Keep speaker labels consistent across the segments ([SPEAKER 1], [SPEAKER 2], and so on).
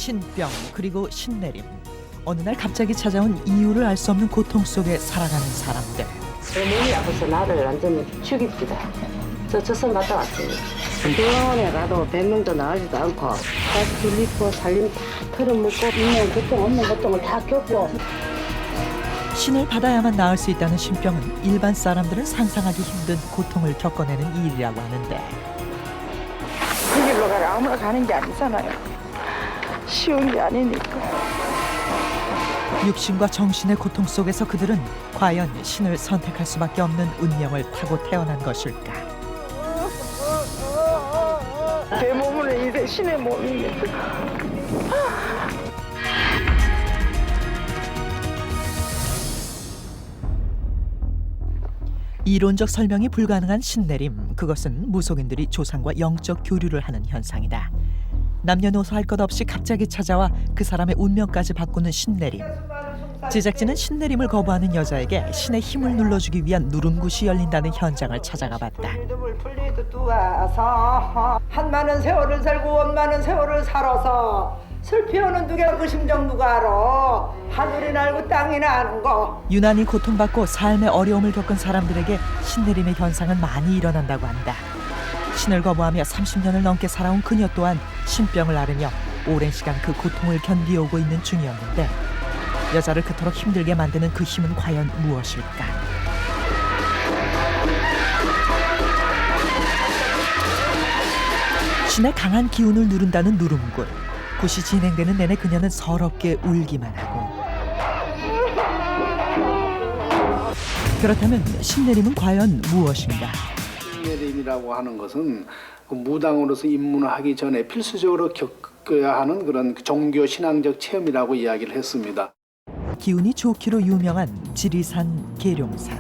[SPEAKER 1] 신병 그리고 신내림. 어느 날 갑자기 찾아온 이유를 알 수 없는 고통 속에 살아가는 사람들.
[SPEAKER 2] 내 몸이 아파서 나를 완전히 죽입시다. 저 저선 갔다 왔어요. 병원에 가도 100명도 나가지도 않고 다시 들리고 살림 다 털어먹고 있는 고통 없는 고통을 다 겪고.
[SPEAKER 1] 신을 받아야만 나을 수 있다는 신병은 일반 사람들은 상상하기 힘든 고통을 겪어내는 일이라고 하는데,
[SPEAKER 3] 그 길로 가라 아무나 가는 게 아니잖아요. 쉬운 게 아니니까.
[SPEAKER 1] 육신과 정신의 고통 속에서 그들은 과연 신을 선택할 수밖에 없는 운명을 타고 태어난 것일까?
[SPEAKER 3] 제 몸은 이제 신의 몸입니다.
[SPEAKER 1] 이론적 설명이 불가능한 신내림, 그것은 무속인들이 조상과 영적 교류를 하는 현상이다. 남녀노소 할 것 없이 갑자기 찾아와 그 사람의 운명까지 바꾸는 신내림. 제작진은 신내림을 거부하는 여자에게 신의 힘을 눌러주기 위한 누름굿이 열린다는 현장을 찾아가 봤다.
[SPEAKER 4] 이름을 풀리듯 두어서 한많은 세월을 살고 원많은 세월을 살아서 슬피우는 누가 그 심정 누가 알아. 하늘이 날고 땅이 나는 거.
[SPEAKER 1] 유난히 고통받고 삶의 어려움을 겪은 사람들에게 신내림의 현상은 많이 일어난다고 한다. 신을 거부하며 30년을 넘게 살아온 그녀 또한 신병을 앓으며 오랜 시간 그 고통을 견디어오고 있는 중이었는데, 여자를 그토록 힘들게 만드는 그 힘은 과연 무엇일까? 신의 강한 기운을 누른다는 누름굿. 굿이 진행되는 내내 그녀는 서럽게 울기만 하고. 그렇다면 신내림은 과연 무엇인가?
[SPEAKER 5] 신내림이라고 하는 것은 그 무당으로서 입문하기 전에 필수적으로 겪어야 하는 그런 종교 신앙적 체험이라고 이야기를 했습니다.
[SPEAKER 1] 기운이 좋기로 유명한 지리산, 계룡산.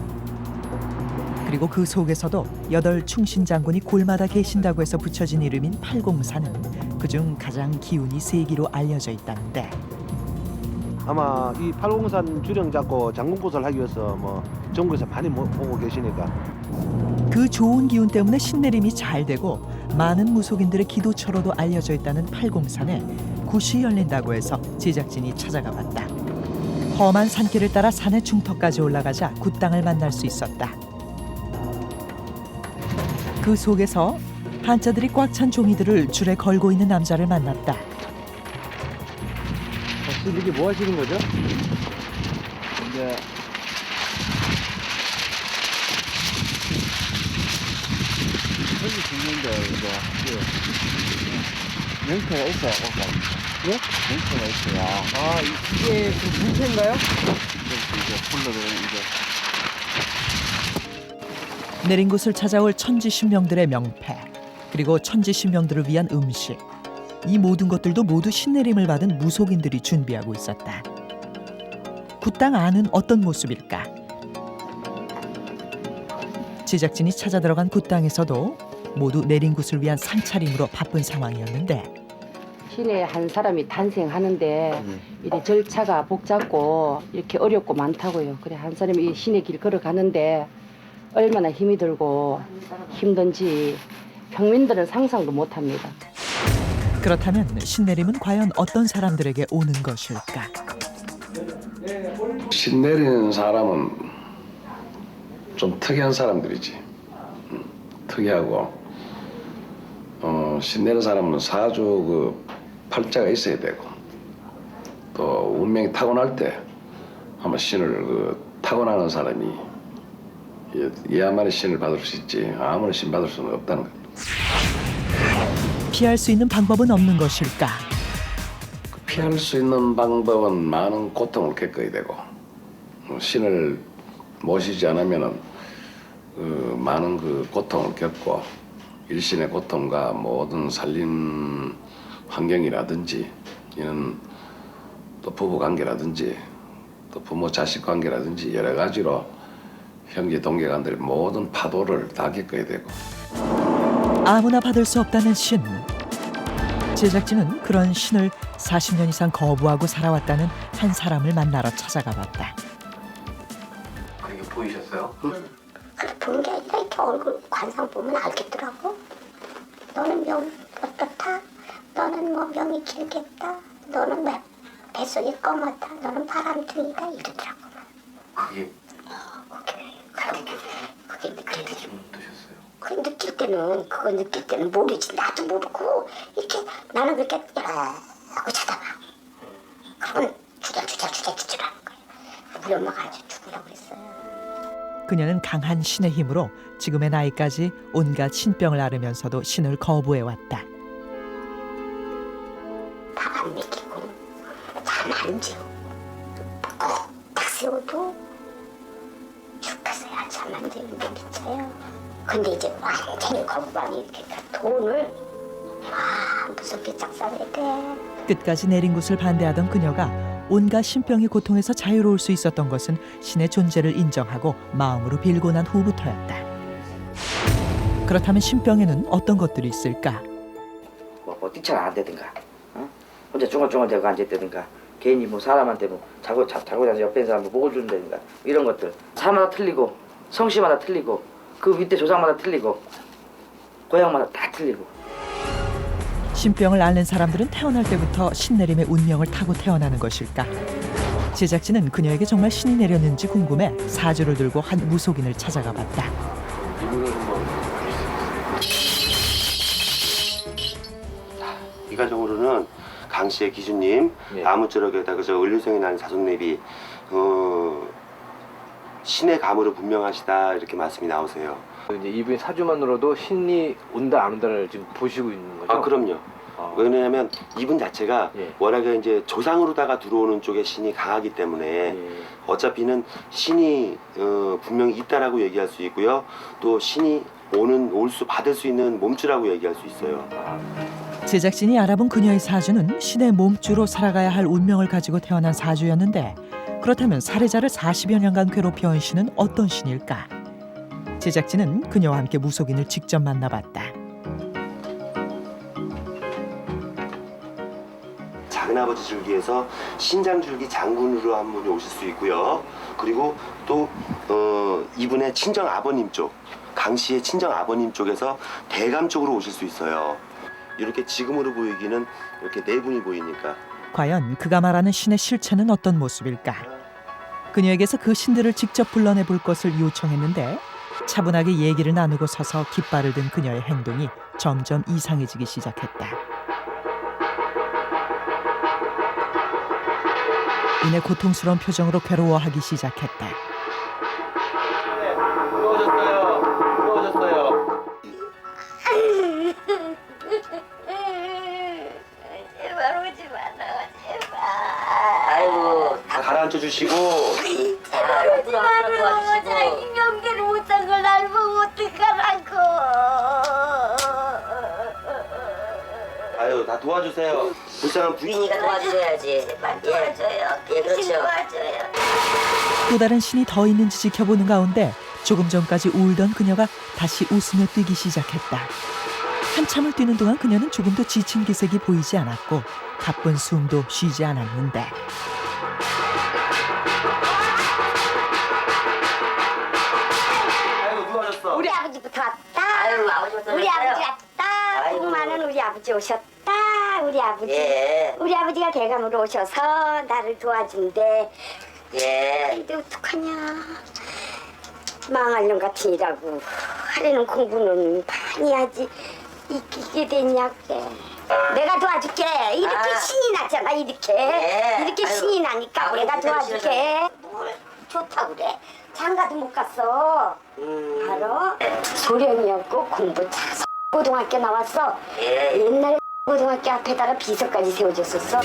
[SPEAKER 1] 그리고 그 속에서도 8 충신장군이 골마다 계신다고 해서 붙여진 이름인 팔공산은 그중 가장 기운이 세기로 알려져 있다는데,
[SPEAKER 6] 아마 이 팔공산 주령 잡고 장군굿을 하기 위해서 전국에서 많이 오고 계시니까.
[SPEAKER 1] 그 좋은 기운 때문에 신내림이 잘 되고 많은 무속인들의 기도처로도 알려져 있다는 팔공산에 굿이 열린다고 해서 제작진이 찾아가 봤다. 험한 산길을 따라 산의 중턱까지 올라가자 굿당을 만날 수 있었다. 그 속에서 한자들이 꽉 찬 종이들을 줄에 걸고 있는 남자를 만났다.
[SPEAKER 6] 지금 이게 뭐 하시는 거죠? 이제 여기 죽는데 이제 명패가 있어요. 예? 명패가 있어요. 아 이게 그 문패인가요? 이제 불러들은 이제.
[SPEAKER 1] 내린 곳을 찾아올 천지신명들의 명패, 그리고 천지신명들을 위한 음식, 이 모든 것들도 모두 신내림을 받은 무속인들이 준비하고 있었다. 굿당 안은 어떤 모습일까? 제작진이 찾아 들어간 굿당에서도 모두 내린 굿을 위한 상차림으로 바쁜 상황이었는데,
[SPEAKER 2] 신의 한 사람이 탄생하는데 이렇게 절차가 복잡고 이렇게 어렵고 많다고요. 그래 한 사람이 이 신의 길 걸어가는데 얼마나 힘이 들고 힘든지 평민들은 상상도 못합니다.
[SPEAKER 1] 그렇다면 신내림은 과연 어떤 사람들에게 오는 것일까?
[SPEAKER 7] 신 내리는 사람은 좀 특이한 사람들이지. 특이하고 신 내리는 사람은 사주 그 팔자가 있어야 되고, 또 운명이 타고날 때 아마 신을 타고나는 사람이 얘야만이 신을 받을 수 있지 아무나 신 받을 수는 없다는 겁니다.
[SPEAKER 1] 피할 수 있는 방법은 없는 것일까?
[SPEAKER 7] 피할 수 있는 방법은 많은 고통을 겪어야 되고, 신을 모시지 않으면은 많은 그 고통을 겪고, 일신의 고통과 모든 살림 환경이라든지, 이는 또 부부 관계라든지, 또 부모 자식 관계라든지 여러 가지로 형제 동계간들의 모든 파도를 다 겪어야 되고.
[SPEAKER 1] 아무나 받을 수 없다는 신. 제작진은 그런 신을 40년 이상 거부하고 살아왔다는 한 사람을 만나러 찾아가 봤다.
[SPEAKER 8] 그게 보이셨어요?
[SPEAKER 9] 본 게 아니라 이렇게 얼굴 관상 보면 알겠더라고. 너는 명 어떻다. 너는 뭐 명이 길겠다. 너는 뱃속이 검었다. 너는 바람둥이다 이러더라고.
[SPEAKER 8] 그게
[SPEAKER 9] 그게 느낄 때,
[SPEAKER 8] 어떠셨어요?
[SPEAKER 9] 그거 느낄 때는 모르지. 나도 모르고 이렇게 나는 그렇게 하고 쳐다봐. 그러면 주저하는 거야. 우리 엄마가 아주 죽으라고 그랬어요.
[SPEAKER 1] 그녀는 강한 신의 힘으로 지금의 나이까지 온갖 신병을 앓으면서도 신을 거부해왔다.
[SPEAKER 9] 밥 안 먹이고 잠 안 지고 딱 세워도 죽겠어요. 잠 안 지는데 미쳐요. 근데 이제 완전히 거부감이 이렇게 돈을 무섭게 짝사해야 돼.
[SPEAKER 1] 끝까지 내린 곳을 반대하던 그녀가 온갖 신병의 고통에서 자유로울 수 있었던 것은 신의 존재를 인정하고 마음으로 빌고 난 후부터였다. 그렇다면 신병에는 어떤 것들이 있을까?
[SPEAKER 10] 뭐 뛰쳐나 안 되든가, 혼자 중얼중얼대고 앉아있다든가, 괜히 뭐 사람한테 뭐 자고 자서 옆에 있는 사람 목을 주는다든가 이런 것들 사람마다 틀리고 성씨마다 틀리고 그 밑에 조상마다 틀리고 고향마다 다 틀리고.
[SPEAKER 1] 신병을 앓는 사람들은 태어날 때부터 신내림의 운명을 타고 태어나는 것일까? 제작진은 그녀에게 정말 신이 내렸는지 궁금해 사주를 들고 한 무속인을 찾아가 봤다.
[SPEAKER 11] 이가적으로는 강 씨의 기준님, 아무쪼록에다가 저 을류성이 나는 자손내비 신의 감으로 분명하시다 이렇게 말씀이 나오세요.
[SPEAKER 8] 이제 이분의 사주만으로도 신이 온다 안 온다를 지금 보시고 있는 거죠?
[SPEAKER 11] 아 그럼요. 왜냐하면 이분 자체가 워낙에 이제 조상으로다가 들어오는 쪽에 신이 강하기 때문에 어차피는 신이 분명히 있다라고 얘기할 수 있고요. 또 신이 받을 수 있는 몸주라고 얘기할 수 있어요.
[SPEAKER 1] 제작진이 알아본 그녀의 사주는 신의 몸주로 살아가야 할 운명을 가지고 태어난 사주였는데 그렇다면 살해자를 40여 년간 괴롭혀온 신은 어떤 신일까? 제작진은 그녀와 함께 무속인을 직접 만나봤다.
[SPEAKER 11] 작은아버지 줄기에서 신장줄기 장군으로 한 분이 오실 수 있고요. 그리고 또 이분의 친정 아버님 쪽, 강 씨의 친정 아버님 쪽에서 대감 쪽으로 오실 수 있어요. 이렇게 지금으로 보이기는 이렇게 네 분이 보이니까.
[SPEAKER 1] 과연 그가 말하는 신의 실체는 어떤 모습일까? 그녀에게서 그 신들을 직접 불러내 볼 것을 요청했는데 차분하게 얘기를 나누고 서서 깃발을 든 그녀의 행동이 점점 이상해지기 시작했다. 이내 고통스러운 표정으로 괴로워하기 시작했다.
[SPEAKER 9] 제발 오지 마라 제발.
[SPEAKER 11] 아이고 다 가라앉혀 주시고.
[SPEAKER 9] 제발 오지 마라. 자기 명계를 못한 걸 날 보고 어떡하라고.
[SPEAKER 11] 아유 다 도와주세요. 불쌍한 부인이가
[SPEAKER 9] 도와줘야지. 제발 도와줘요. 예 그렇죠. 도와줘요.
[SPEAKER 1] 또 다른 신이 더 있는지 지켜보는 가운데 조금 전까지 울던 그녀가 다시 웃으며 뛰기 시작했다. 한참을 뛰는 동안 그녀는 조금도 지친 기색이 보이지 않았고 가쁜 숨도 쉬지 않았는데
[SPEAKER 11] 아이고 누워졌어.
[SPEAKER 9] 우리 아버지부터 왔다. 아유 아버지부터 우리 아버지 왔다. 복 많은 우리 아버지 오셨다. 우리 아버지.
[SPEAKER 10] 예.
[SPEAKER 9] 우리 아버지가 대감으로 오셔서 나를 도와준대.
[SPEAKER 10] 예.
[SPEAKER 9] 근데 어떡하냐. 망할 년 같은 이라고 하려는 공부는 많이 하지 이게 됐냐 그래. 내가 도와줄게. 이렇게 신이 났잖아 이렇게. 이렇게 신이 나니까 내가 도와줄게. 뭘 좋다고 그래. 장가도 못 갔어. 알아? 소련이었고 공부 잘 고등학교 나왔어. 옛날에 고등학교 앞에다가 비서까지 세워줬었어.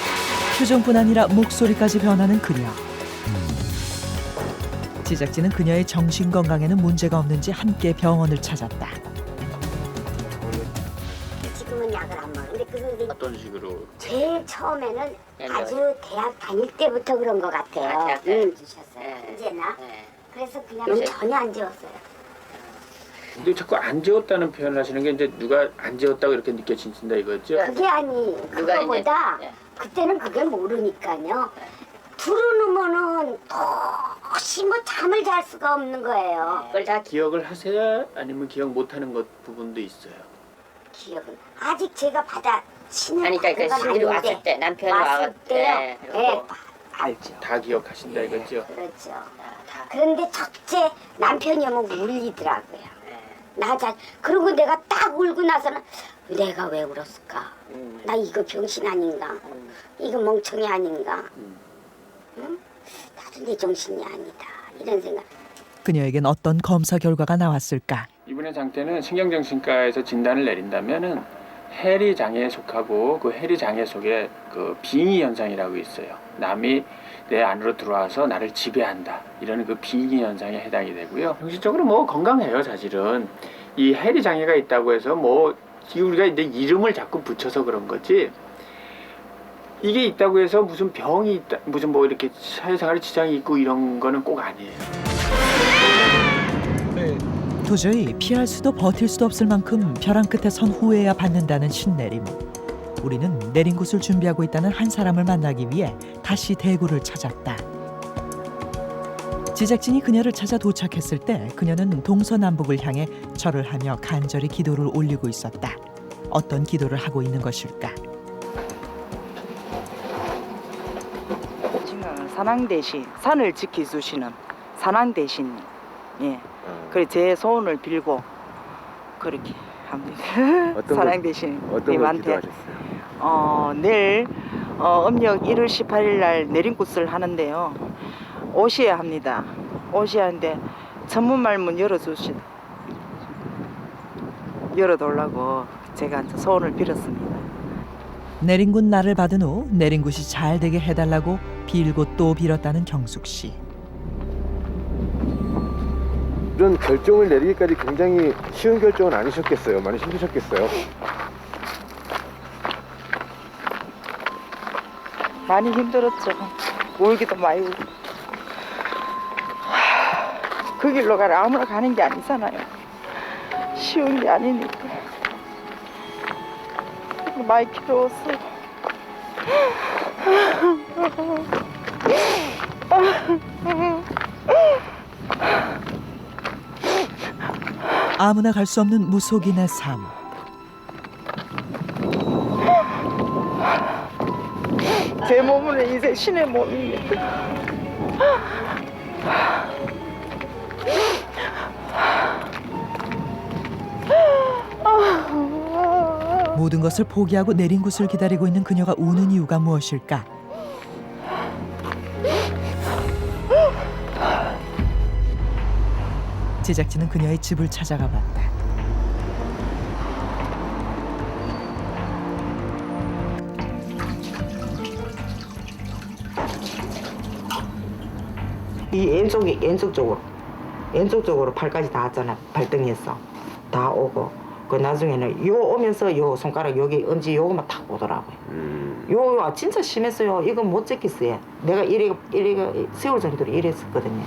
[SPEAKER 1] 표정뿐 아니라 목소리까지 변하는 그녀. 제작진은 그녀의 정신건강에는 문제가 없는지 함께 병원을 찾았다.
[SPEAKER 9] 지금은 약을 안 먹는데 그 선생님
[SPEAKER 8] 어떤 식으로?
[SPEAKER 9] 제일 처음에는 아주 대학 다닐 때부터 그런 것 같아요. 주셨어요. 이제나. 그래서 그냥 전혀 안 지웠어요.
[SPEAKER 8] 근데 자꾸 안 지웠다는 표현을 하시는 게 이제 누가 안 지웠다고 이렇게 느껴진다 이거죠?
[SPEAKER 9] 그게 아니 그거보다 그때는 그게 모르니까요. 들어놓으면은 혹시 뭐 잠을 잘 수가 없는 거예요.
[SPEAKER 8] 그걸 다 기억을 하세요? 아니면 기억 못하는 것 부분도 있어요?
[SPEAKER 9] 기억은 아직 제가 받아 아니 그러니까 신들이 왔을 때 남편이 왔을 때
[SPEAKER 10] 알죠.
[SPEAKER 8] 다 기억하신다 이거죠.
[SPEAKER 9] 그렇죠. 그런데 첫째 남편이 오면 울리더라고요. 그리고 내가 딱 울고 나서는 내가 왜 울었을까? 나 이거 병신 아닌가? 이거 멍청이 아닌가? 응? 나도 내 정신이 아니다. 이런 생각.
[SPEAKER 1] 그녀에겐 어떤 검사 결과가 나왔을까?
[SPEAKER 8] 이분의 상태는 신경정신과에서 진단을 내린다면은 해리 장애에 속하고 그 해리 장애 속에 그 빙의 현상이라고 있어요. 남이 내 안으로 들어와서 나를 지배한다. 이런 그 빙의 현상에 해당이 되고요. 정신적으로 뭐 건강해요, 사실은. 이 해리 장애가 있다고 해서 뭐 우리가 이제 이름을 자꾸 붙여서 그런 거지. 이게 있다고 해서 무슨 병이 있다, 무슨 뭐 이렇게 사회생활에 지장이 있고 이런 거는 꼭 아니에요.
[SPEAKER 1] 도저히 피할 수도 버틸 수도 없을 만큼 벼랑 끝에 선 후회야 받는다는 신내림. 우리는 내린 곳을 준비하고 있다는 한 사람을 만나기 위해 다시 대구를 찾았다. 제작진이 그녀를 찾아 도착했을 때 그녀는 동서남북을 향해 절을 하며 간절히 기도를 올리고 있었다. 어떤 기도를 하고 있는 것일까?
[SPEAKER 3] 지금 산왕 대신 산을 지켜주시는 산왕 대신 예. 그래 제 소원을 빌고 그렇게 합니다. 산왕 대신님한테 내일 음력 1월 18일 날 내린굿을 하는데요. 오셔야 합니다. 오셔야 하는데 천문말문 열어달라고 제가 소원을 빌었습니다.
[SPEAKER 1] 내린굿 날을 받은 후 내린굿이 잘 되게 해달라고 빌고 또 빌었다는 경숙 씨.
[SPEAKER 6] 이런 결정을 내리기까지 굉장히 쉬운 결정은 아니셨겠어요. 많이 힘드셨겠어요.
[SPEAKER 3] 많이 힘들었죠. 울기도 많이 울고. 그 길로 가라 아무나 가는 게 아니잖아요. 쉬운 게 아니니까. 많이 괴로웠어요.
[SPEAKER 1] 아무나 갈 수 없는 무속인의 삶.
[SPEAKER 3] 제 몸은 이제 신의 몸입니다.
[SPEAKER 1] 모든 것을 포기하고 내린 곳을 기다리고 있는 그녀가 우는 이유가 무엇일까? 제작진은 그녀의 집을 찾아가 봤다.
[SPEAKER 3] 이 왼쪽 쪽으로 팔까지 다 왔잖아. 발등에서 다 오고 그 나중에는 요 오면서 요 손가락 여기 엄지 요거만 탁 오더라고요. 요 진짜 심했어요. 이건 못 찍겠어요. 내가 이래 세월 정도로 이랬었거든요.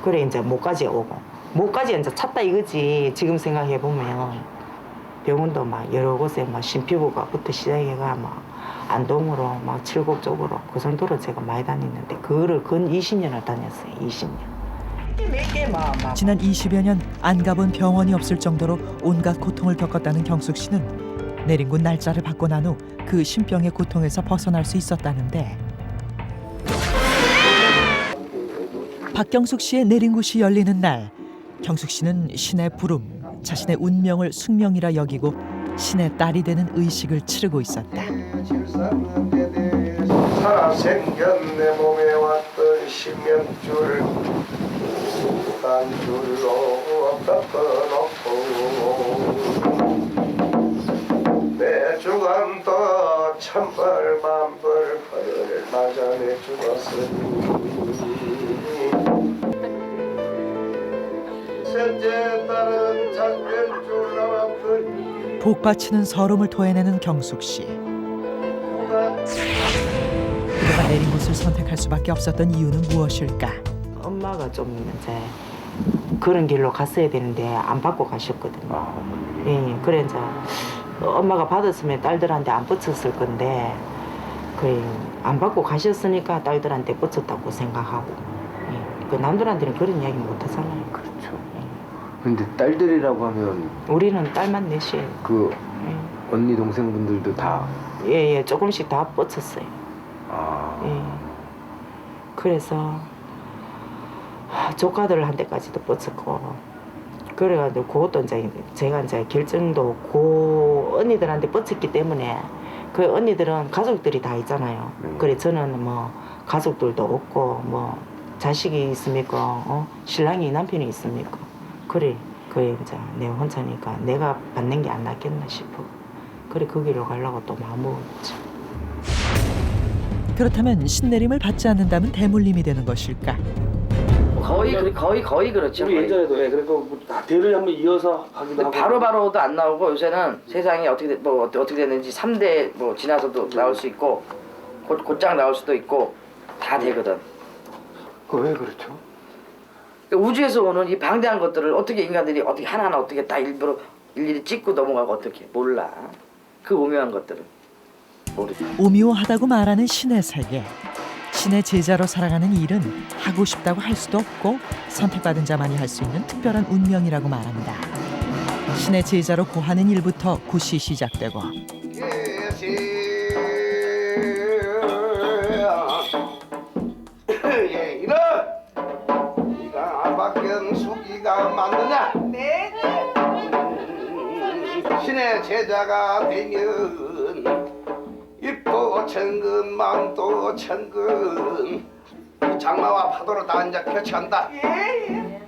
[SPEAKER 3] 그래 이제 목까지 오고 목까지 이제 찼다 이거지. 지금 생각해 보면 병원도 막 여러 곳에 막 심피부과부터 시작해가 막 안동으로 막 칠곡 쪽으로 그 정도로 제가 많이 다녔는데 그거를 근 20년을 다녔어요. 20년.
[SPEAKER 1] 지난 20여 년 안 가본 병원이 없을 정도로 온갖 고통을 겪었다는 경숙 씨는 내린 곳 날짜를 받고 난 후 그 신병의 고통에서 벗어날 수 있었다는데 박경숙 씨의 내린 곳이 열리는 날 경숙 씨는 신의 부름, 자신의 운명을 숙명이라 여기고 신의 딸이 되는 의식을 치르고 있었다.
[SPEAKER 12] 살아생전 내 몸에 왔던 십면줄 단줄로 꺾어놓고 내 주관도 천벌 만벌 벌을 맞아내 죽었으니 셋째 딸은 장면줄 나왔더니
[SPEAKER 1] 복받치는 서름을 토해내는 경숙 씨. 그가 내린 곳을 선택할 수밖에 없었던 이유는 무엇일까?
[SPEAKER 3] 엄마가 좀 이제 그런 길로 갔어야 되는데 안 받고 가셨거든요. 예, 그래 이제 엄마가 받았으면 딸들한테 안 뻗쳤을 건데 그래 안 받고 가셨으니까 딸들한테 뻗쳤다고 생각하고 예, 그 남들한테는 그런 이야기 못 하잖아요.
[SPEAKER 6] 그렇죠. 근데 딸들이라고 하면
[SPEAKER 3] 우리는 딸만 넷이에요.
[SPEAKER 6] 그
[SPEAKER 3] 예.
[SPEAKER 6] 언니 동생분들도 다.
[SPEAKER 3] 예, 조금씩 다 뻗쳤어요.
[SPEAKER 6] 아.
[SPEAKER 3] 예. 그래서 조카들한테까지도 뻗쳤고 그래가지고 그것도 이제 제가 이제 결정도 그 언니들한테 뻗쳤기 때문에 그 언니들은 가족들이 다 있잖아요. 그래 저는 뭐 가족들도 없고 뭐 자식이 있습니까? 신랑이 남편이 있습니까? 그래 이제 내 혼자니까 내가 받는 게 안 낫겠나 싶어. 그래 그 길로 가려고 또 마음먹었지.
[SPEAKER 1] 그렇다면 신내림을 받지 않는다면 대물림이 되는 것일까?
[SPEAKER 10] 거의 그렇죠. 거의.
[SPEAKER 6] 예전에도 그리고 다 대를 한번 이어서 하기도 하고.
[SPEAKER 10] 바로바로도 안 나오고 요새는 세상이 어떻게 됐는지 3대 뭐 지나서도 나올 수 있고 곧장 나올 수도 있고 다 되거든.
[SPEAKER 6] 왜 그렇죠?
[SPEAKER 10] 우주에서 오는 이 방대한 것들을 어떻게 인간들이 어떻게 하나하나 어떻게 다 일일이 찍고 넘어가고 어떻게 몰라. 그 오묘한 것들은 모르지.
[SPEAKER 1] 오묘하다고 말하는 신의 세계. 신의 제자로 살아가는 일은 하고 싶다고 할 수도 없고 선택받은 자만이 할 수 있는 특별한 운명이라고 말한다. 신의 제자로 고하는 일부터 굿이 시작되고
[SPEAKER 12] 예, 이런 네가 박경숙이가 맞느냐? 네. 신의 제자가 되면 입도 천근 마음도 천근 이 장마와 파도로 다 이제 교체한다. 예.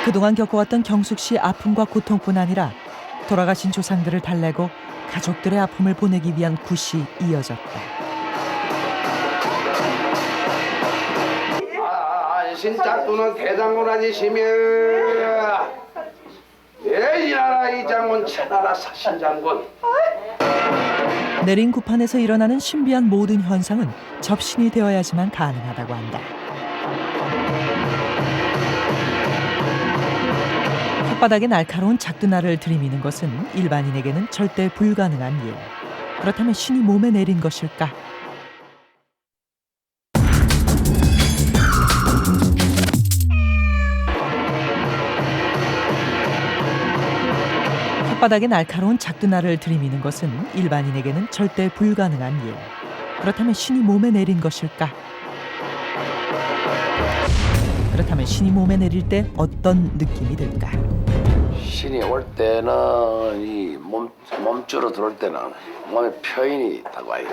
[SPEAKER 1] 그동안 겪어왔던 경숙 씨의 아픔과 고통뿐 아니라 돌아가신 조상들을 달래고 가족들의 아픔을 보내기 위한 굿이 이어졌다.
[SPEAKER 12] 신짝두는 대장군 아니시며 예, 이 나라 이장군 천하라 사신장군.
[SPEAKER 1] 내린 구판에서 일어나는 신비한 모든 현상은 접신이 되어야지만 가능하다고 한다. 혓바닥에 날카로운 작두날을 들이미는 것은 일반인에게는 절대 불가능한 일. 그렇다면 신이 몸에 내린 것일까? 혓바닥에 날카로운 작두날을 들이미는 것은 일반인에게는 절대 불가능한 일. 그렇다면 신이 몸에 내린 것일까? 그렇다면 신이 몸에 내릴 때 어떤 느낌이 들까?
[SPEAKER 7] 신이 올 때는 이 몸주로 들어올 때는 몸에 표현이 딱 와요.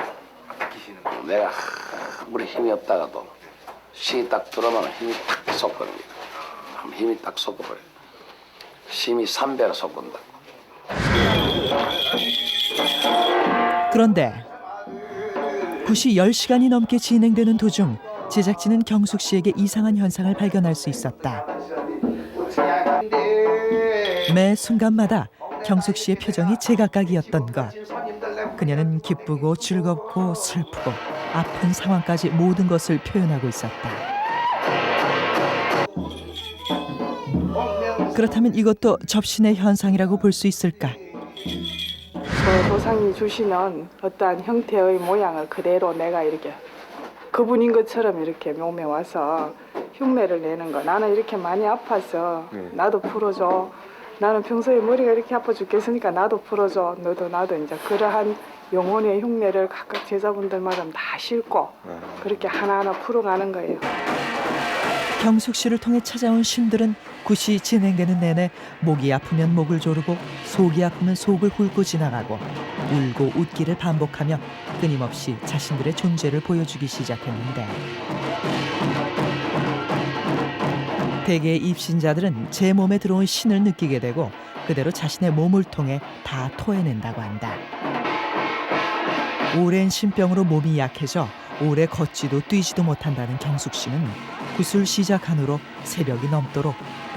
[SPEAKER 7] 내가 아무리 힘이 없다가도 신이 딱 들어오면 힘이 딱 솟거든요. 힘이 딱 솟아버려요. 힘이 3배로 솟는다.
[SPEAKER 1] 그런데 굿이 10시간이 넘게 진행되는 도중 제작진은 경숙 씨에게 이상한 현상을 발견할 수 있었다. 매 순간마다 경숙 씨의 표정이 제각각이었던 것. 그녀는 기쁘고 즐겁고 슬프고 아픈 상황까지 모든 것을 표현하고 있었다. 그렇다면 이것도 접신의 현상이라고 볼 수 있을까?
[SPEAKER 13] 조상이 주시는 어떠한 형태의 모양을 그대로 내가 이렇게 그분인 것처럼 이렇게 몸에 와서 흉내를 내는 거. 나는 이렇게 많이 아파서 나도 풀어줘. 나는 평소에 머리가 이렇게 아파 죽겠으니까 나도 풀어줘. 너도 나도 이제 그러한 영혼의 흉내를 각각 제자분들마다 다 싣고 그렇게 하나하나 풀어가는 거예요.
[SPEAKER 1] 경숙 씨를 통해 찾아온 신들은 굿이 진행되는 내내 목이 아프면 목을 조르고 속이 아프면 속을 훑고 지나가고 울고 웃기를 반복하며 끊임없이 자신들의 존재를 보여주기 시작했는데 대개의 입신자들은 제 몸에 들어온 신을 느끼게 되고 그대로 자신의 몸을 통해 다 토해낸다고 한다. 오랜 신병으로 몸이 약해져 오래 걷지도 뛰지도 못한다는 경숙 씨는 굿을 시작한 후로 새벽이 넘도록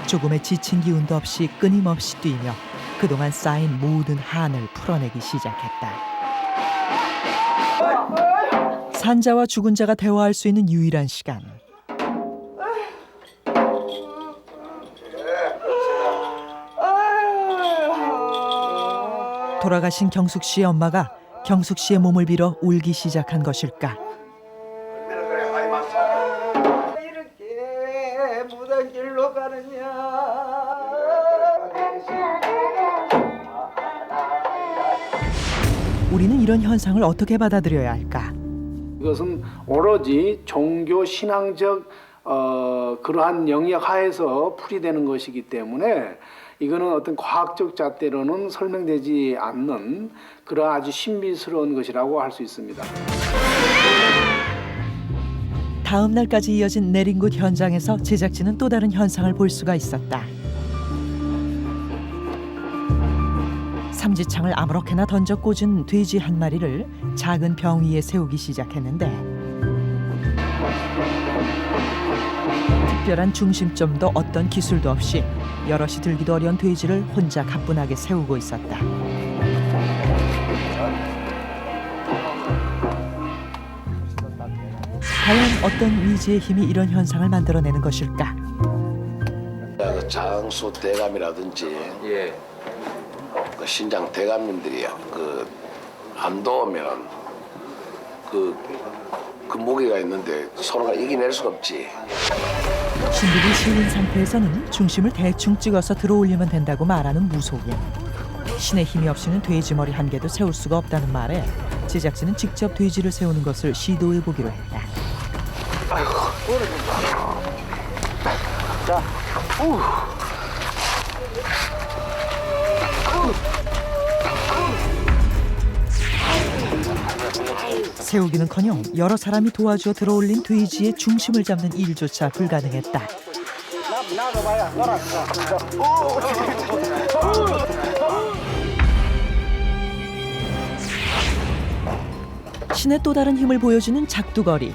[SPEAKER 1] 조금의 지친 기운도 없이 끊임없이 뛰며 그동안 쌓인 모든 한을 풀어내기 시작했다. 산자와 죽은 자가 대화할 수 있는 유일한 시간. 돌아가신 경숙 씨의 엄마가 경숙 씨의 몸을 빌어 울기 시작한 것일까?
[SPEAKER 4] 이렇게 무단 길로 가느냐.
[SPEAKER 1] 우리는 이런 현상을 어떻게 받아들여야 할까?
[SPEAKER 5] 이것은 오로지 종교 신앙적 그러한 영역 하에서 풀이되는 것이기 때문에 이거는 어떤 과학적 잣대로는 설명되지 않는 그런 아주 신비스러운 것이라고 할 수 있습니다.
[SPEAKER 1] 다음 날까지 이어진 내린 곳 현장에서 제작진은 또 다른 현상을 볼 수가 있었다. 삼지창을 아무렇게나 던져 꽂은 돼지 한 마리를 작은 병 위에 세우기 시작했는데 특별한 중심점도 어떤 기술도 없이 여럿이 들기도 어려운 돼지를 혼자 가뿐하게 세우고 있었다. 과연 어떤 위지의 힘이 이런 현상을 만들어내는 것일까?
[SPEAKER 7] 그 장수 대감이라든지 그 신장 대감님들이야 그 안도우면 그 무게가 있는데 서로가 이겨낼 수가 없지.
[SPEAKER 1] 신들이 실린 상태에서는 중심을 대충 찍어서 들어올리면 된다고 말하는 무속인. 신의 힘이 없이는 돼지 머리 한 개도 세울 수가 없다는 말에 제작진은 직접 돼지를 세우는 것을 시도해보기로 했다. 세우기는커녕 여러 사람이 도와주어 들어올린 돼지의 중심을 잡는 일조차 불가능했다. 신의 또 다른 힘을 보여주는 작두거리.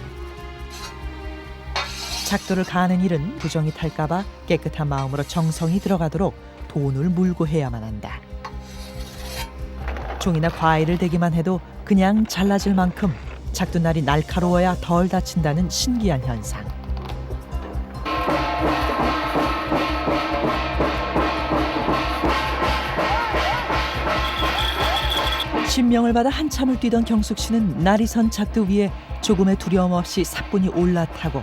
[SPEAKER 1] 작두를 가는 일은 부정이 탈까봐 깨끗한 마음으로 정성이 들어가도록 돈을 물고 해야만 한다. 종이나 과일을 대기만 해도 그냥 잘라질 만큼 작두날이 날카로워야 덜 다친다는 신기한 현상. 신명을 받아 한참을 뛰던 경숙 씨는 날이 선 작두 위에 조금의 두려움 없이 사뿐히 올라타고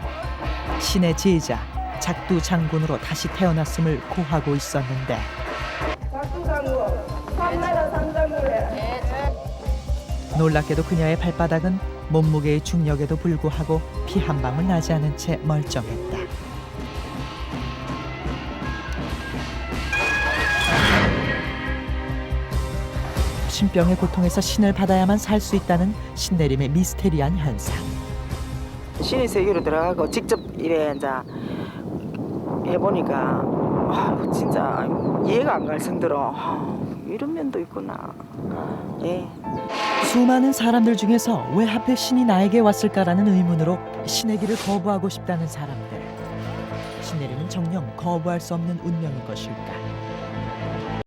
[SPEAKER 1] 신의 제자 작두 장군으로 다시 태어났음을 고하고 있었는데 놀랍게도 그녀의 발바닥은 몸무게의 중력에도 불구하고 피 한 방울 나지 않은 채 멀쩡했다. 신병의 고통에서 신을 받아야만 살 수 있다는 신내림의 미스테리한 현상.
[SPEAKER 3] 신의 세계로 들어가고 직접 이래 이제 해보니까 진짜 이해가 안 갈 정도로 이런 면도 있구나. 예.
[SPEAKER 1] 수많은 사람들 중에서 왜 하필 신이 나에게 왔을까라는 의문으로 신의 길을 거부하고 싶다는 사람들. 신내림은 정녕 거부할 수 없는 운명인 것일까?